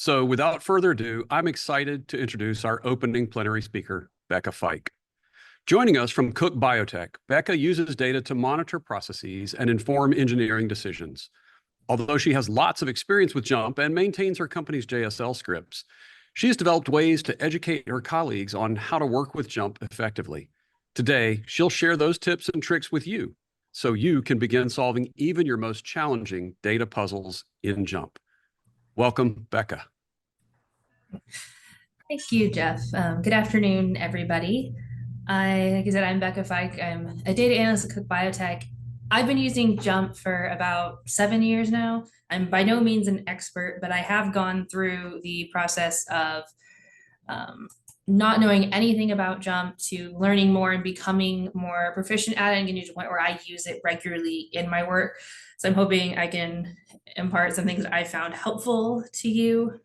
So without further ado, I'm excited to introduce our opening plenary speaker, Becca Fike. Joining us from Cook Biotech, Becca uses data to monitor processes and inform engineering decisions. Although she has lots of experience with JUMP and maintains her company's JSL scripts, she has developed ways to educate her colleagues on how to work with JUMP effectively. Today, she'll share those tips and tricks with you so you can begin solving even your most challenging data puzzles in JUMP. Welcome, Becca. Thank you, Jeff. Good afternoon, everybody. Like I said, I'm Becca Fike. I'm a data analyst at Cook Biotech. I've been using JUMP for about 7 years now. I'm by no means an expert, but I have gone through the process of not knowing anything about JUMP to learning more and becoming more proficient at it and getting to the point where I use it regularly in my work. So I'm hoping I can impart some things that I found helpful to you.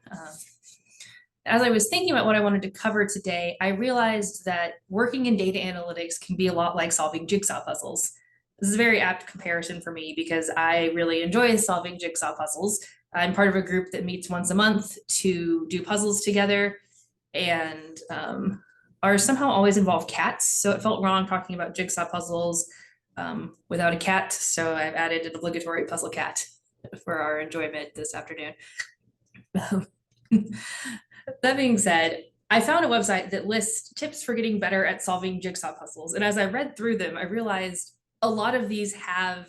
As I was thinking about what I wanted to cover today, I realized that working in data analytics can be a lot like solving jigsaw puzzles. This is a very apt comparison for me because I really enjoy solving jigsaw puzzles. I'm part of a group that meets once a month to do puzzles together and are somehow always involve cats. So it felt wrong talking about jigsaw puzzles without a cat. So I've added an obligatory puzzle cat for our enjoyment this afternoon. That being said, I found a website that lists tips for getting better at solving jigsaw puzzles. And as I read through them, I realized a lot of these have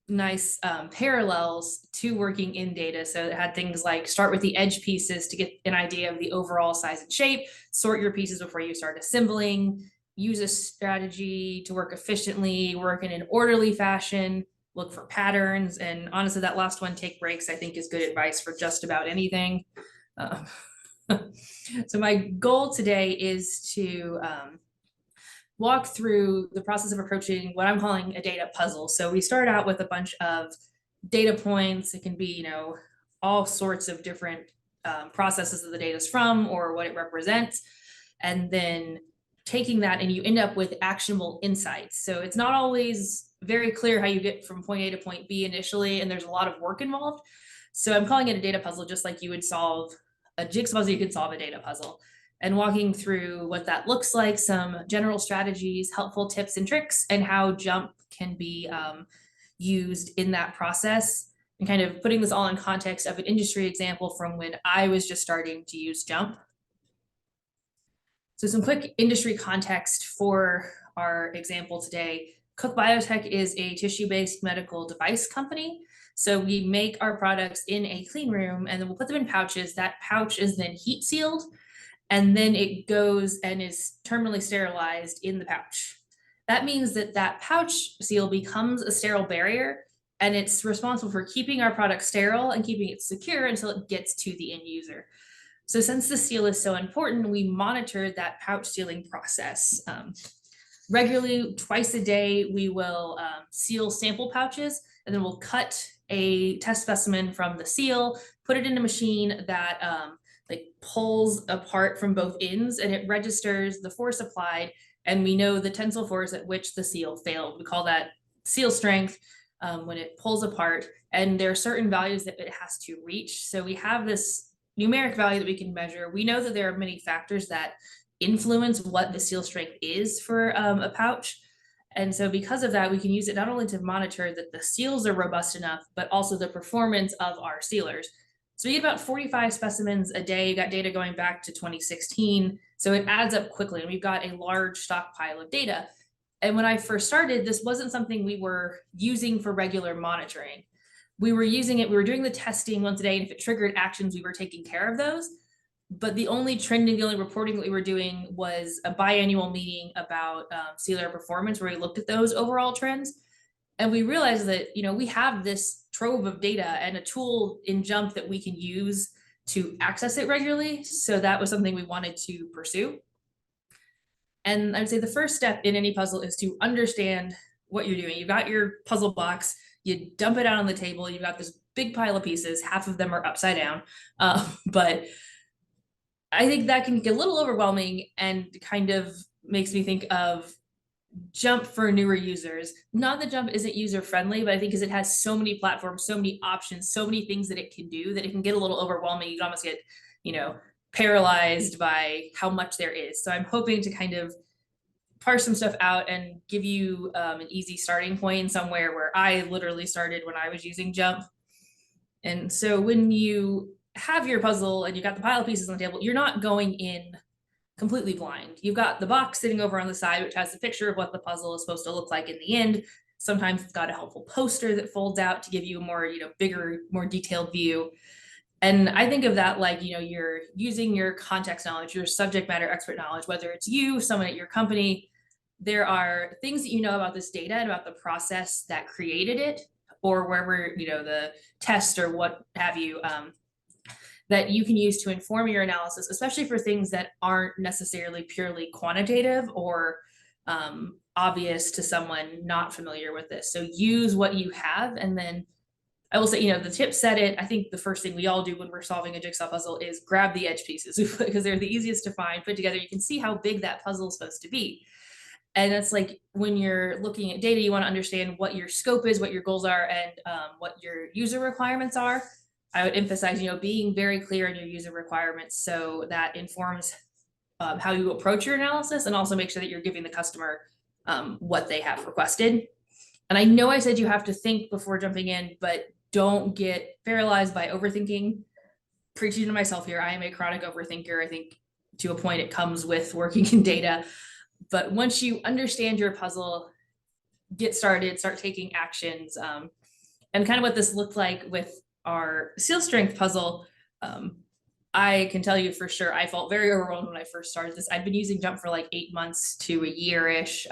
nice parallels to working in data. So it had things like start with the edge pieces to get an idea of the overall size and shape, sort your pieces before you start assembling, use a strategy to work efficiently, work in an orderly fashion, look for patterns. And honestly, that last one, take breaks, I think is good advice for just about anything. So my goal today is to walk through the process of approaching what I'm calling a data puzzle. So we start out with a bunch of data points. It can be, all sorts of different processes that the data is from or what it represents. And then taking that and you end up with actionable insights. So it's not always very clear how you get from point A to point B initially, and there's a lot of work involved. So I'm calling it a data puzzle, just like you would solve a jigsaw puzzle, you could solve a data puzzle. And walking through what that looks like, some general strategies, helpful tips and tricks, and how JUMP can be used in that process, and kind of putting this all in context of an industry example from when I was just starting to use JUMP. So some quick industry context for our example today. Cook Biotech is a tissue-based medical device company. So we make our products in a clean room and then we'll put them in pouches. That pouch is then heat sealed and then it goes and is terminally sterilized in the pouch. That means that that pouch seal becomes a sterile barrier and it's responsible for keeping our product sterile and keeping it secure until it gets to the end user. So since the seal is so important, we monitor that pouch sealing process. Regularly, twice a day, we will seal sample pouches and then we'll cut a test specimen from the seal, put it in a machine that pulls apart from both ends and it registers the force applied and we know the tensile force at which the seal failed. We call that seal strength when it pulls apart, and there are certain values that it has to reach. So we have this numeric value that we can measure. We know that there are many factors that influence what the seal strength is for a pouch. And so because of that, we can use it not only to monitor that the seals are robust enough, but also the performance of our sealers. So we get about 45 specimens a day. You got data going back to 2016. So it adds up quickly and we've got a large stockpile of data. And when I first started, this wasn't something we were using for regular monitoring. We were using it, we were doing the testing once a day, and if it triggered actions, we were taking care of those. But the only trending, the only reporting that we were doing was a biannual meeting about sealer performance where we looked at those overall trends. And we realized that, we have this trove of data and a tool in JUMP that we can use to access it regularly. So that was something we wanted to pursue. And I would say the first step in any puzzle is to understand what you're doing. You've got your puzzle box, you dump it out on the table, you've got this big pile of pieces, half of them are upside down. But I think that can get a little overwhelming and kind of makes me think of Jump for newer users. Not that Jump isn't user friendly, but I think because it has so many platforms, so many options, so many things that it can do that it can get a little overwhelming. You can almost get, paralyzed by how much there is. So I'm hoping to kind of parse some stuff out and give you an easy starting point somewhere where I literally started when I was using Jump. And so when you have your puzzle and you got the pile of pieces on the table, you're not going in completely blind. You've got the box sitting over on the side, which has the picture of what the puzzle is supposed to look like in the end. Sometimes it's got a helpful poster that folds out to give you a more, bigger, more detailed view. And I think of that like, you're using your context knowledge, your subject matter expert knowledge, whether it's you, someone at your company, there are things that you know about this data and about the process that created it, or wherever, the test or what have you, that you can use to inform your analysis, especially for things that aren't necessarily purely quantitative or obvious to someone not familiar with this. So use what you have. And then I will say, the tip said it. I think the first thing we all do when we're solving a jigsaw puzzle is grab the edge pieces because they're the easiest to find, put together. You can see how big that puzzle is supposed to be. And it's like when you're looking at data, you want to understand what your scope is, what your goals are, and what your user requirements are. I would emphasize, being very clear in your user requirements so that informs how you approach your analysis, and also make sure that you're giving the customer what they have requested. And I know I said you have to think before jumping in, but don't get paralyzed by overthinking. Preaching to myself here, I am a chronic overthinker. I think to a point it comes with working in data. But once you understand your puzzle, get started, start taking actions. And kind of what this looked like with our seal strength puzzle, I can tell you for sure, I felt very overwhelmed when I first started this. I'd been using Jump for like 8 months to a year-ish,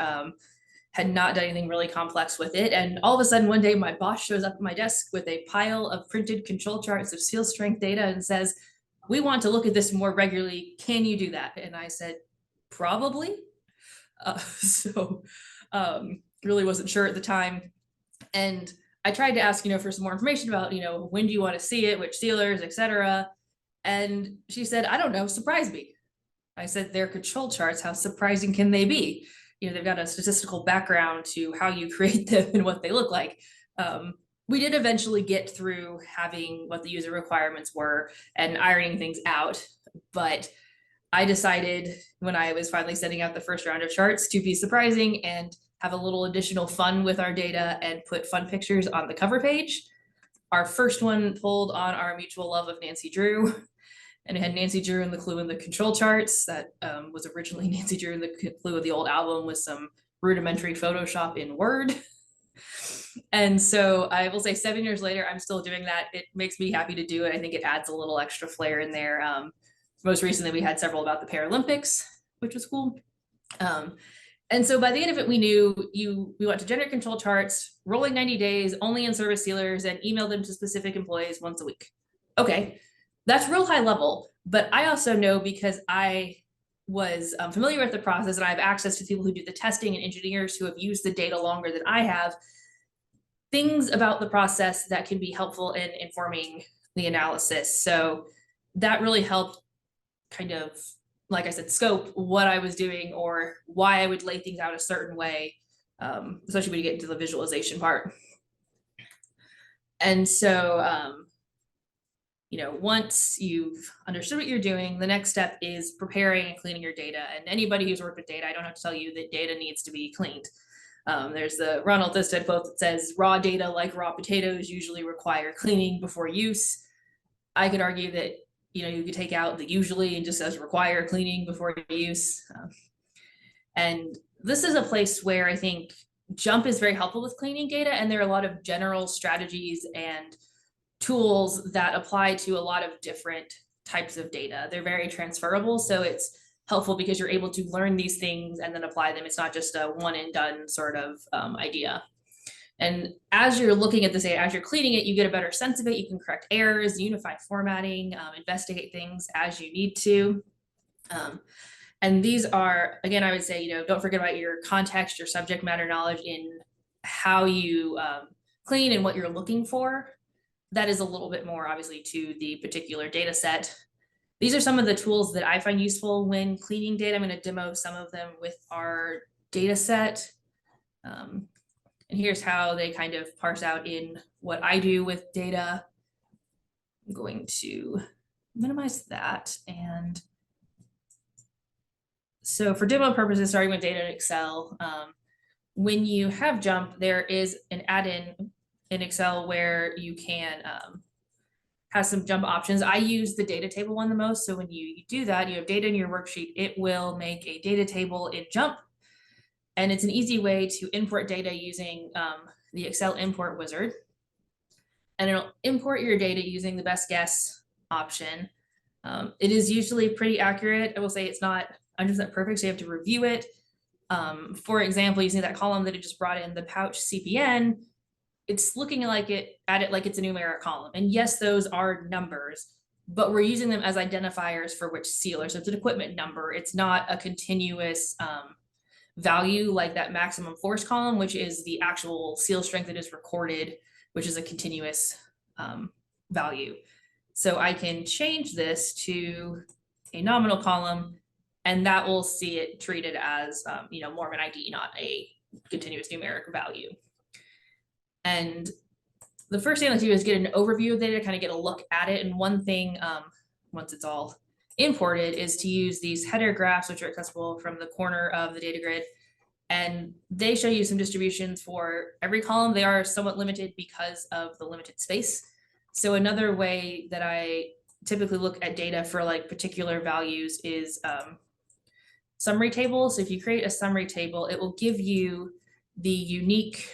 had not done anything really complex with it. And all of a sudden one day my boss shows up at my desk with a pile of printed control charts of seal strength data and says, "We want to look at this more regularly. Can you do that?" And I said, "Probably." So really wasn't sure at the time. And I tried to ask, for some more information about, when do you want to see it, which sealers, etc. And she said, "I don't know, surprise me." I said, "They're control charts. How surprising can they be? They've got a statistical background to how you create them and what they look like." We did eventually get through having what the user requirements were and ironing things out. But I decided when I was finally sending out the first round of charts to be surprising and have a little additional fun with our data and put fun pictures on the cover page. Our first one pulled on our mutual love of Nancy Drew, and it had Nancy Drew in the clue in the control charts. That was originally Nancy Drew in the clue of the old album with some rudimentary Photoshop in Word. And so I will say 7 years later, I'm still doing that. It makes me happy to do it. I think it adds a little extra flair in there. Most recently, we had several about the Paralympics, which was cool. And so by the end of it, we knew we want to generate control charts, rolling 90 days, only in service sealers, and email them to specific employees once a week. Okay, that's real high level, but I also know because I was familiar with the process and I have access to people who do the testing and engineers who have used the data longer than I have, things about the process that can be helpful in informing the analysis. So that really helped kind of, like I said, scope what I was doing or why I would lay things out a certain way, especially when you get into the visualization part. And so, once you've understood what you're doing, the next step is preparing and cleaning your data. And anybody who's worked with data, I don't have to tell you that data needs to be cleaned. There's the Ronald Thistad quote that says, "Raw data, like raw potatoes, usually require cleaning before use." I could argue that you could take out the usually and just says require cleaning before use. And this is a place where I think Jump is very helpful with cleaning data. And there are a lot of general strategies and tools that apply to a lot of different types of data. They're very transferable. So it's helpful because you're able to learn these things and then apply them. It's not just a one and done sort of idea. And as you're looking at this data, as you're cleaning it, you get a better sense of it. You can correct errors, unify formatting, investigate things as you need to. And these are, again, I would say, don't forget about your context, your subject matter knowledge in how you clean and what you're looking for. That is a little bit more obviously to the particular data set. These are some of the tools that I find useful when cleaning data. I'm going to demo some of them with our data set. And here's how they kind of parse out in what I do with data. I'm going to minimize that. And so for demo purposes, starting with data in Excel, when you have jump, there is an add-in in Excel where you can have some jump options. I use the data table one the most. So when you do that, you have data in your worksheet, it will make a data table in jump. And it's an easy way to import data using the Excel import wizard. And it'll import your data using the best guess option. It is usually pretty accurate. I will say it's not 100% perfect, so you have to review it. For example, using that column that it just brought in, the pouch CPN, it's looking like at it like it's a numeric column. And yes, those are numbers, but we're using them as identifiers for which sealer. So it's an equipment number. It's not a continuous value like that maximum force column, which is the actual seal strength that is recorded, which is a continuous value. So I can change this to a nominal column, and that will see it treated as more of an ID, not a continuous numeric value. And the first thing I do is get an overview of data, kind of get a look at it. And one thing, once it's all imported, is to use these header graphs, which are accessible from the corner of the data grid. And they show you some distributions for every column. They are somewhat limited because of the limited space. So another way that I typically look at data for like particular values is summary tables. So if you create a summary table, it will give you the unique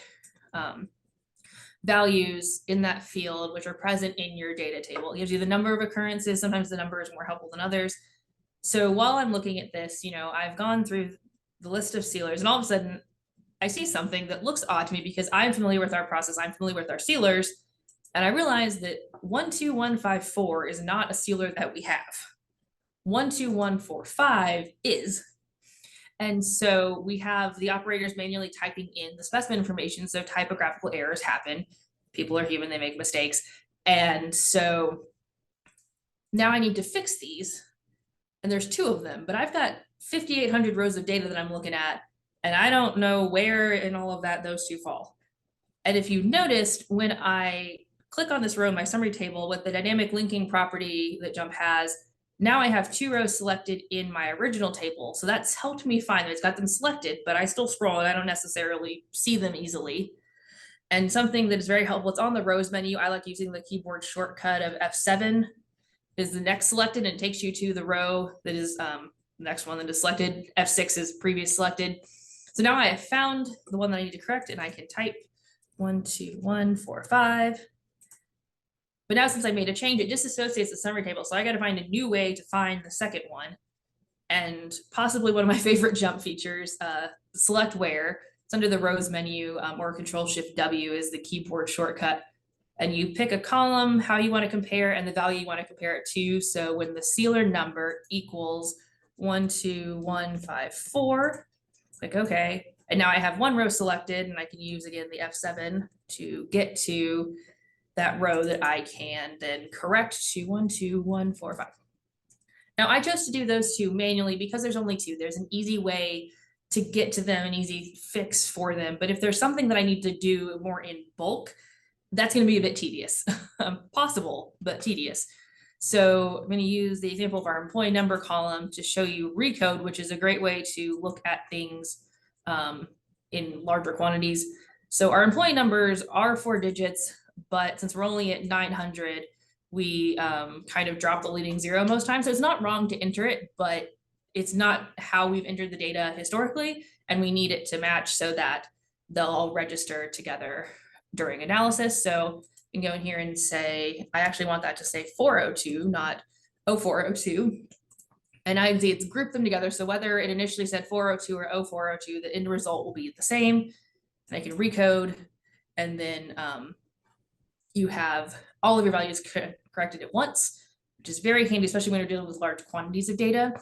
values in that field, which are present in your data table. It gives you the number of occurrences. Sometimes the number is more helpful than others. So while I'm looking at this, I've gone through the list of sealers, and all of a sudden I see something that looks odd to me because I'm familiar with our process. I'm familiar with our sealers. And I realized that 12154 is not a sealer that we have. 12145 is. And so we have the operators manually typing in the specimen information. So typographical errors happen. People are human, they make mistakes. And so now I need to fix these. And there's 2 of them, but I've got 5,800 rows of data that I'm looking at. And I don't know where in all of that those 2 fall. And if you noticed, when I click on this row in my summary table with the dynamic linking property that Jump has, now I have 2 rows selected in my original table. So that's helped me find them. It's got them selected, but I still scroll and I don't necessarily see them easily. And something that is very helpful, it's on the rows menu. I like using the keyboard shortcut of F7 is the next selected, and it takes you to the row that is the next one that is selected. F6 is previous selected. So now I have found the one that I need to correct, and I can type 12145. But now since I made a change, it disassociates the summary table. So I got to find a new way to find the second one. And possibly one of my favorite jump features, select where. It's under the rows menu, or Control-Shift-W is the keyboard shortcut. And you pick a column, how you want to compare, and the value you want to compare it to. So when the sealer number equals 12154, click OK. And now I have 1 row selected, and I can use again the F7 to get to that row that I can then correct to 12145. Now I chose to do those 2 manually because there's only 2. There's an easy way to get to them, an easy fix for them. But if there's something that I need to do more in bulk, that's going to be a bit tedious. Possible, but tedious. So I'm going to use the example of our employee number column to show you recode, which is a great way to look at things in larger quantities. So our employee numbers are 4 digits, but since we're only at 900, we kind of drop the leading 0 most times. So it's not wrong to enter it, but it's not how we've entered the data historically, and we need it to match so that they'll all register together during analysis. So you can go in here and say, I actually want that to say 402, not 0402. And I can see it's grouped them together. So whether it initially said 402 or 0402, the end result will be the same. And I can recode, and then you have all of your values corrected at once, which is very handy, especially when you're dealing with large quantities of data.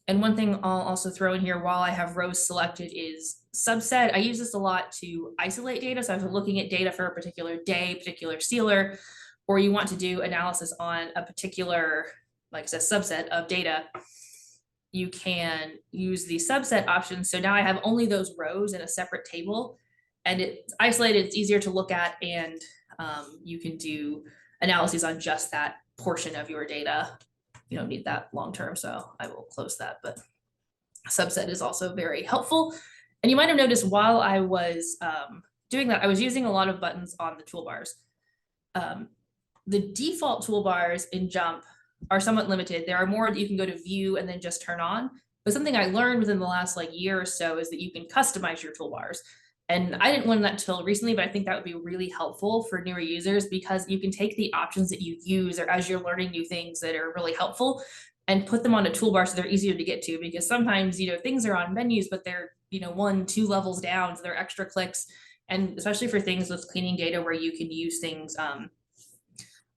And one thing I'll also throw in here while I have rows selected is subset. I use this a lot to isolate data. So if I'm looking at data for a particular day, particular sealer, or you want to do analysis on a particular, like I said, subset of data, you can use the subset option. So now I have only those rows in a separate table, and it's isolated, it's easier to look at, and you can do analyses on just that portion of your data. You don't need that long term, so I will close that, but subset is also very helpful. And you might have noticed while I was doing that, I was using a lot of buttons on the toolbars. The default toolbars in JMP are somewhat limited. There are more that you can go to view and then just turn on. But something I learned within the last year or so is that you can customize your toolbars. And I didn't learn that until recently, but I think that would be really helpful for newer users, because you can take the options that you use or as you're learning new things that are really helpful and put them on a toolbar so they're easier to get to, because sometimes, things are on menus, but they're, 1-2 levels down, so they're extra clicks. And especially for things with cleaning data where you can use things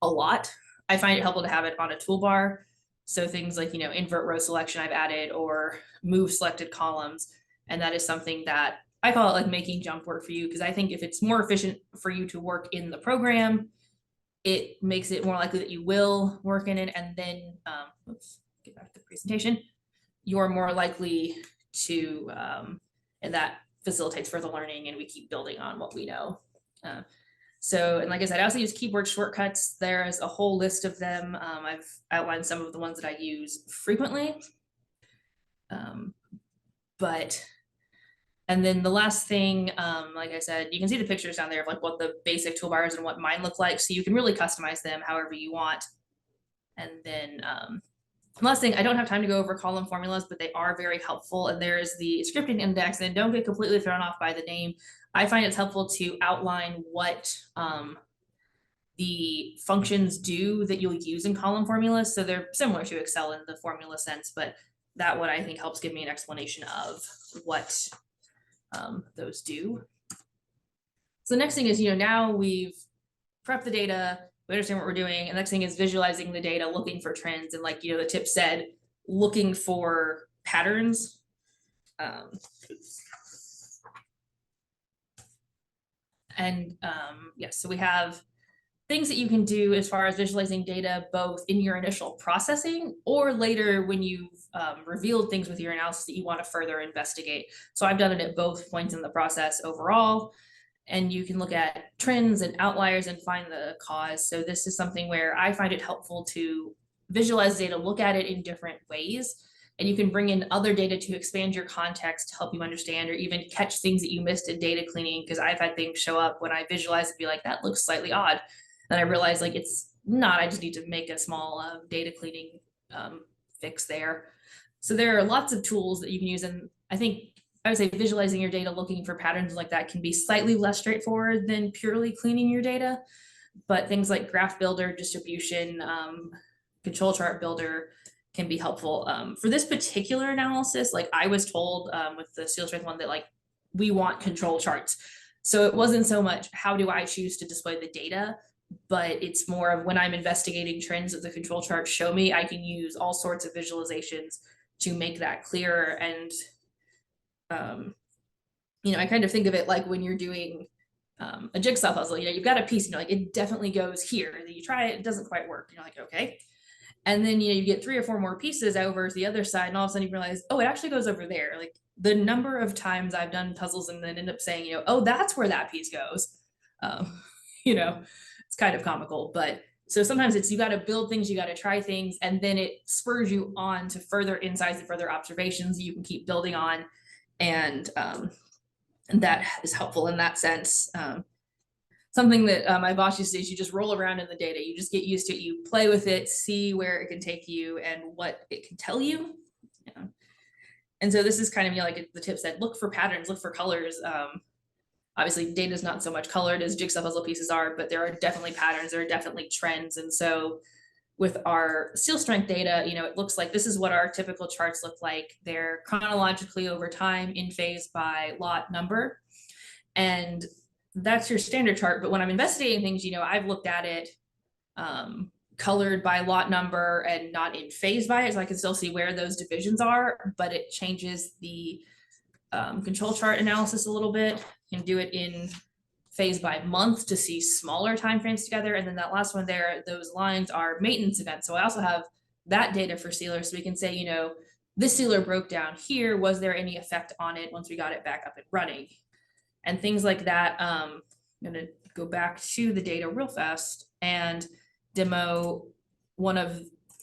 a lot, I find it helpful to have it on a toolbar. So things like, invert row selection I've added, or move selected columns. And that is something that I call it like making JMP work for you, because I think if it's more efficient for you to work in the program, it makes it more likely that you will work in it. And then, let's get back to the presentation. You're more likely to, and that facilitates further learning, and we keep building on what we know. And like I said, I also use keyboard shortcuts. There's a whole list of them. I've outlined some of the ones that I use frequently. And then the last thing, like I said, you can see the pictures down there of what the basic toolbars and what mine look like. So you can really customize them however you want. And then last thing, I don't have time to go over column formulas, but they are very helpful. And there is the scripting index, and don't get completely thrown off by the name. I find it's helpful to outline what the functions do that you'll use in column formulas. So they're similar to Excel in the formula sense, but that one I think helps give me an explanation of what those do. So the next thing is, now we've prepped the data, we understand what we're doing. And the next thing is visualizing the data, looking for trends. And like, the tip said, looking for patterns. Yes, so we have things that you can do as far as visualizing data, both in your initial processing or later when you've revealed things with your analysis that you want to further investigate. So I've done it at both points in the process overall. And you can look at trends and outliers and find the cause. So this is something where I find it helpful to visualize data, look at it in different ways. And you can bring in other data to expand your context to help you understand, or even catch things that you missed in data cleaning. Because I've had things show up when I visualize and be like, that looks slightly odd. And I realize it's not, I just need to make a small data cleaning fix there. So there are lots of tools that you can use. And I would say visualizing your data, looking for patterns like that can be slightly less straightforward than purely cleaning your data. But things like graph builder, distribution, control chart builder can be helpful. For this particular analysis, I was told with the seal strength one that we want control charts. So it wasn't so much how do I choose to display the data, but it's more of when I'm investigating trends that the control charts show me, I can use all sorts of visualizations to make that clearer. And I kind of think of it like when you're doing a jigsaw puzzle, you've got a piece and you're like, it definitely goes here. And then you try it, it doesn't quite work. You're like, okay. And then, you get 3 or 4 more pieces over to the other side, and all of a sudden you realize, oh, it actually goes over there. The number of times I've done puzzles and then end up saying, oh, that's where that piece goes. It's kind of comical, but so sometimes it's, you got to build things, you got to try things, and then it spurs you on to further insights and further observations you can keep building on. And that is helpful in that sense. Something that my boss used to say is you just roll around in the data, you just get used to it, you play with it, see where it can take you and what it can tell you. And so this is kind of, like the tip said, look for patterns, look for colors. Obviously data is not so much colored as jigsaw puzzle pieces are, but there are definitely patterns, there are definitely trends. And so with our seal strength data, it looks like this is what our typical charts look like. They're chronologically over time in phase by lot number. And that's your standard chart. But when I'm investigating things, I've looked at it colored by lot number and not in phase by it. So I can still see where those divisions are, but it changes the control chart analysis a little bit. You can do it in phase by month to see smaller timeframes together. And then that last one there, those lines are maintenance events. So I also have that data for sealers. So we can say, this sealer broke down here. Was there any effect on it once we got it back up and running? And things like that. I'm gonna go back to the data real fast and demo one of,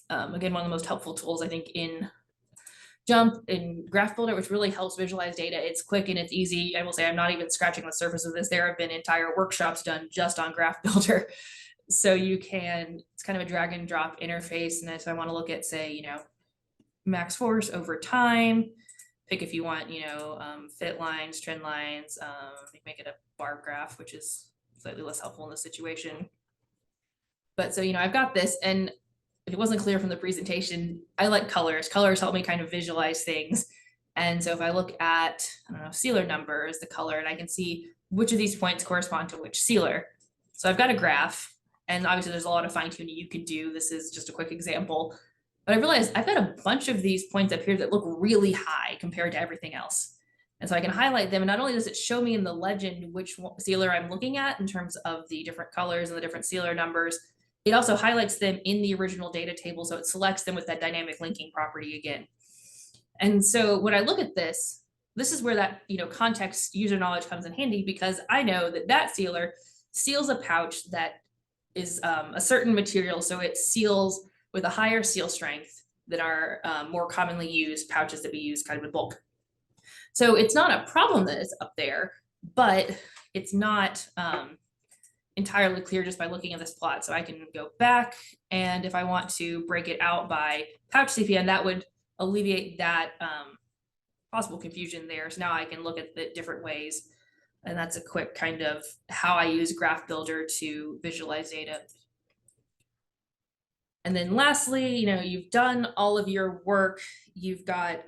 again, one of the most helpful tools I think in Jump in Graph Builder, which really helps visualize data. It's quick and it's easy. I will say I'm not even scratching the surface of this. There have been entire workshops done just on Graph Builder. So you can, it's kind of a drag and drop interface. And if I want to look at, say, max force over time, pick if you want, fit lines, trend lines, make it a bar graph, which is slightly less helpful in this situation. But so, I've got this, and if it wasn't clear from the presentation, I like colors. Colors help me kind of visualize things. And so if I look at, sealer number is the color, and I can see which of these points correspond to which sealer. So I've got a graph, and obviously there's a lot of fine tuning you can do. This is just a quick example. But I realized I've got a bunch of these points up here that look really high compared to everything else. And so I can highlight them, and not only does it show me in the legend which sealer I'm looking at in terms of the different colors and the different sealer numbers, it also highlights them in the original data table, so it selects them with that dynamic linking property again. And so when I look at this, this is where that context user knowledge comes in handy, because I know that that sealer seals a pouch that is a certain material, so it seals with a higher seal strength than our more commonly used pouches that we use kind of in bulk. So it's not a problem that it's up there, but it's not entirely clear just by looking at this plot. So I can go back, and if I want to break it out by pouch CPM, that would alleviate that possible confusion there. So now I can look at the different ways, and that's a quick kind of how I use Graph Builder to visualize data. And then lastly, you've done all of your work, you've got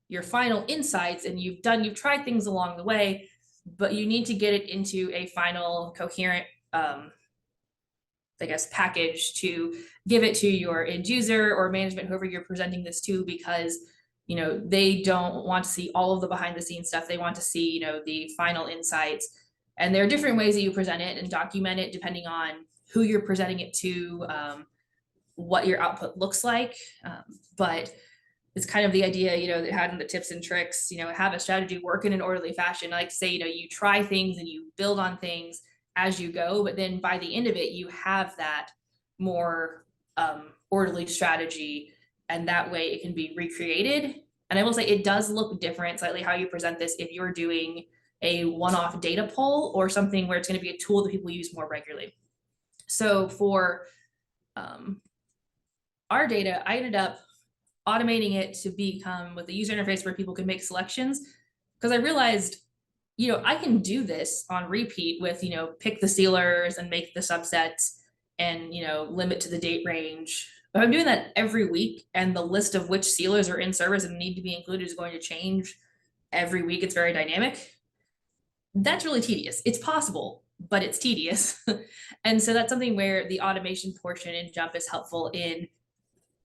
your final insights, and you've tried things along the way, but you need to get it into a final coherent, package to give it to your end user or management, whoever you're presenting this to, because they don't want to see all of the behind the scenes stuff. They want to see the final insights. And there are different ways that you present it and document it depending on who you're presenting it to, what your output looks like. But it's kind of the idea, that had in the tips and tricks, have a strategy, work in an orderly fashion. I like to say, you try things and you build on things as you go, but then by the end of it, you have that more orderly strategy, and that way it can be recreated. And I will say it does look different slightly how you present this if you're doing a one-off data pull or something where it's going to be a tool that people use more regularly. So for our data, I ended up automating it to become with a user interface where people can make selections, because I realized, I can do this on repeat with, pick the sealers and make the subsets and, limit to the date range. But I'm doing that every week, and the list of which sealers are in service and need to be included is going to change every week. It's very dynamic. That's really tedious. It's possible, but it's tedious. And so that's something where the automation portion in Jump is helpful in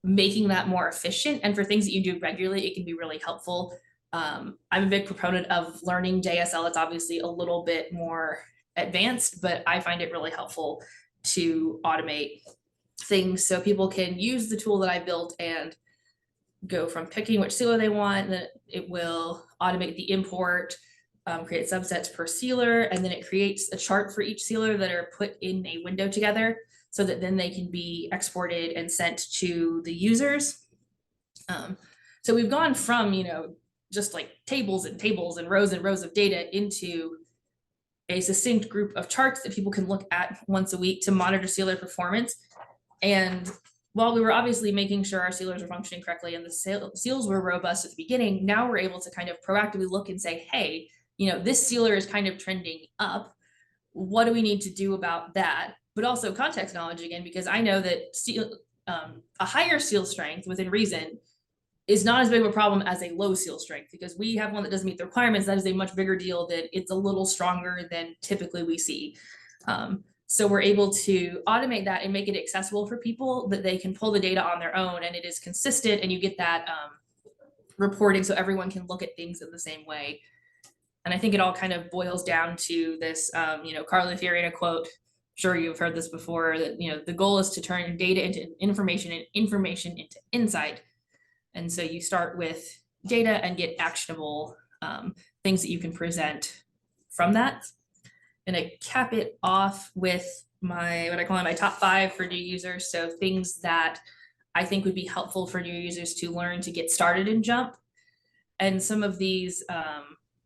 making that more efficient. And for things that you do regularly, it can be really helpful. I'm a big proponent of learning JSL. It's obviously a little bit more advanced, but I find it really helpful to automate things so people can use the tool that I built and go from picking which sealer they want, and then it will automate the import, create subsets per sealer, and then it creates a chart for each sealer that are put in a window together, so that then they can be exported and sent to the users. So we've gone from, just like tables and tables and rows of data into a succinct group of charts that people can look at once a week to monitor sealer performance. And while we were obviously making sure our sealers are functioning correctly and the seals were robust at the beginning, now we're able to kind of proactively look and say, hey, this sealer is kind of trending up. What do we need to do about that? But also context knowledge again, because I know that a higher seal strength within reason is not as big of a problem as a low seal strength, because we have one that doesn't meet the requirements. That is a much bigger deal, that it's a little stronger than typically we see. So we're able to automate that and make it accessible for people, that they can pull the data on their own, and it is consistent, and you get that reporting so everyone can look at things in the same way. And I think it all kind of boils down to this, Carly Fiorina quote. Sure, you've heard this before, that the goal is to turn data into information and information into insight. And so you start with data and get actionable things that you can present from that. And I cap it off with my, what I call my top 5 for new users. So things that I think would be helpful for new users to learn to get started in JUMP. And some of these,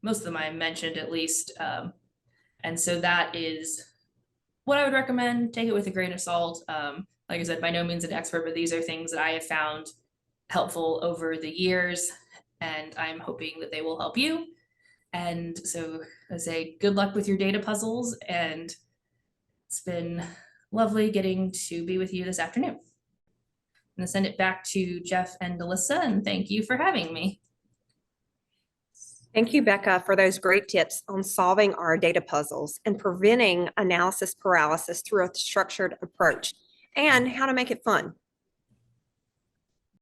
most of them I mentioned at least. And so that is what I would recommend. Take it with a grain of salt. Like I said, by no means an expert, but these are things that I have found helpful over the years, and I'm hoping that they will help you. And so I say good luck with your data puzzles, and it's been lovely getting to be with you this afternoon. I'm gonna send it back to Jeff and Alyssa, and thank you for having me. Thank you, Becca, for those great tips on solving our data puzzles and preventing analysis paralysis through a structured approach, and how to make it fun.